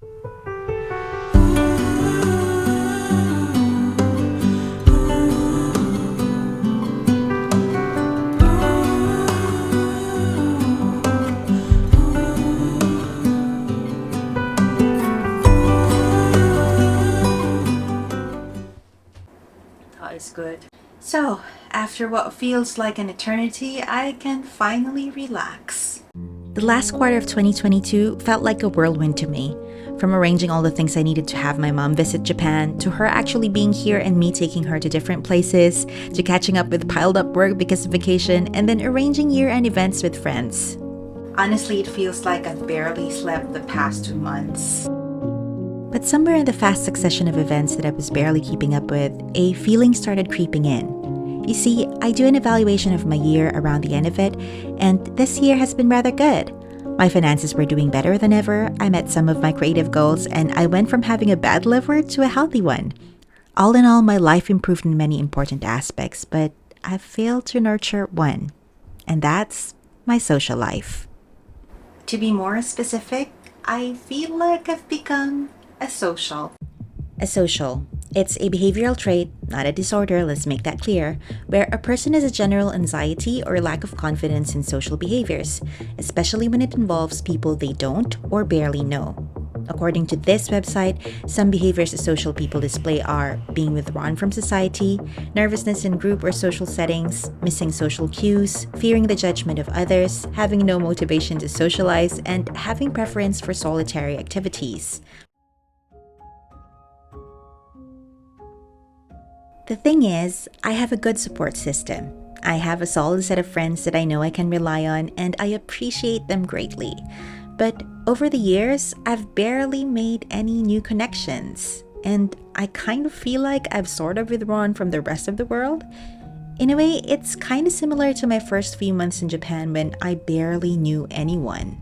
That is good. So, after what feels like an eternity, I can finally relax. The last quarter of 2022 felt like a whirlwind to me. From arranging all the things I needed to have my mom visit Japan, to her actually being here and me taking her to different places, to catching up with piled up work because of vacation, and then arranging year-end events with friends. Honestly, it feels like I've barely slept the past 2 months. But somewhere in the fast succession of events that I was barely keeping up with, a feeling started creeping in. You see, I do an evaluation of my year around the end of it, and this year has been rather good. My finances were doing better than ever, I met some of my creative goals, and I went from having a bad liver to a healthy one. All in all, my life improved in many important aspects, but I failed to nurture one, and that's my social life. To be more specific, I feel like I've become asocial. Asocial. It's a behavioral trait, not a disorder, let's make that clear, where a person has a general anxiety or lack of confidence in social behaviors, especially when it involves people they don't or barely know. According to this website, some behaviors asocial people display are being withdrawn from society, nervousness in group or social settings, missing social cues, fearing the judgment of others, having no motivation to socialize, and having preference for solitary activities. The thing is, I have a good support system. I have a solid set of friends that I know I can rely on, and I appreciate them greatly. But over the years, I've barely made any new connections, and I kind of feel like I've sort of withdrawn from the rest of the world. In a way, it's kind of similar to my first few months in Japan when I barely knew anyone.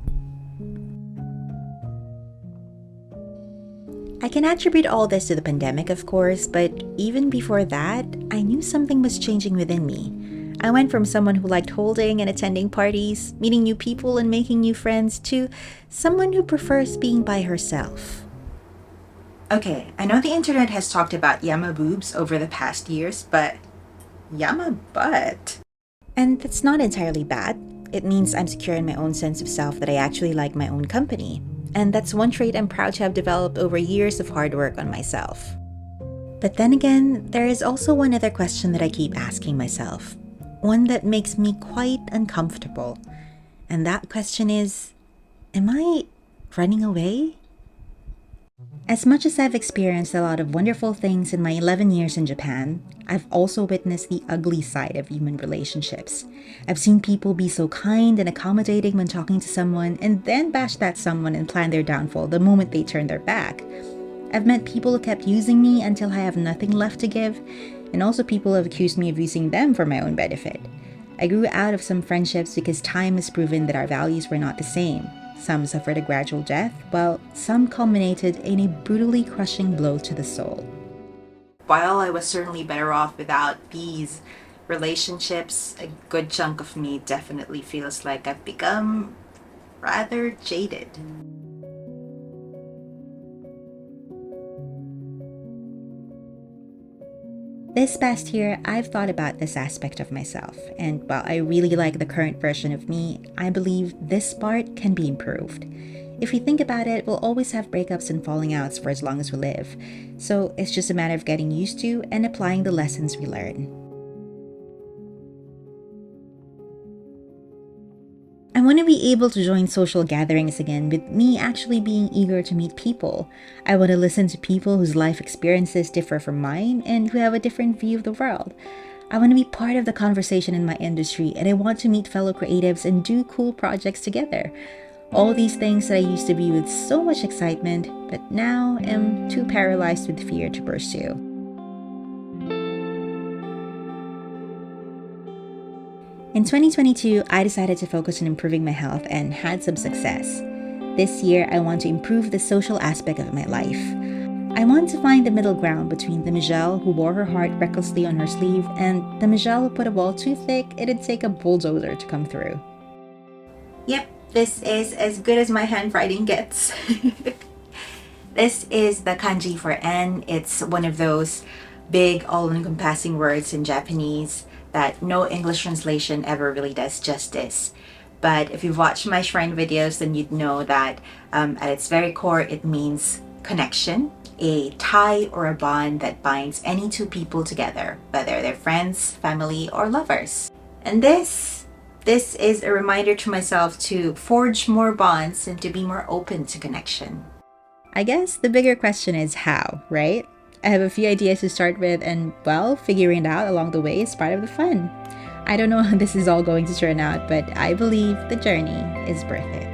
I can attribute all this to the pandemic, of course, but even before that, I knew something was changing within me. I went from someone who liked holding and attending parties, meeting new people and making new friends, to someone who prefers being by herself. Okay, I know the internet has talked about Yama boobs over the past years, but Yama butt? And that's not entirely bad. It means I'm secure in my own sense of self, that I actually like my own company. And that's one trait I'm proud to have developed over years of hard work on myself. But then again, there is also one other question that I keep asking myself. One that makes me quite uncomfortable. And that question is, am I running away? As much as I've experienced a lot of wonderful things in my 11 years in Japan, I've also witnessed the ugly side of human relationships. I've seen people be so kind and accommodating when talking to someone and then bash that someone and plan their downfall the moment they turn their back. I've met people who kept using me until I have nothing left to give, and also people have accused me of using them for my own benefit. I grew out of some friendships because time has proven that our values were not the same. Some suffered a gradual death, while some culminated in a brutally crushing blow to the soul. While I was certainly better off without these relationships, a good chunk of me definitely feels like I've become rather jaded. This past year, I've thought about this aspect of myself, and while I really like the current version of me, I believe this part can be improved. If we think about it, we'll always have breakups and falling outs for as long as we live, so it's just a matter of getting used to and applying the lessons we learn. I want to be able to join social gatherings again with me actually being eager to meet people. I want to listen to people whose life experiences differ from mine and who have a different view of the world. I want to be part of the conversation in my industry, and I want to meet fellow creatives and do cool projects together. All these things that I used to view with so much excitement, but now am too paralyzed with fear to pursue. In 2022, I decided to focus on improving my health and had some success. This year, I want to improve the social aspect of my life. I want to find the middle ground between the Mizhelle who wore her heart recklessly on her sleeve and the Mizhelle who put a wall too thick it'd take a bulldozer to come through. Yep, this is as good as my handwriting gets. This is the kanji for N. It's one of those big, all-encompassing words in Japanese that no English translation ever really does justice. But if you've watched my shrine videos, then you'd know that at its very core, it means connection, a tie or a bond that binds any two people together, whether they're friends, family, or lovers. And this is a reminder to myself to forge more bonds and to be more open to connection. I guess the bigger question is how, right? I have a few ideas to start with, and well, figuring it out along the way is part of the fun. I don't know how this is all going to turn out, but I believe the journey is worth it.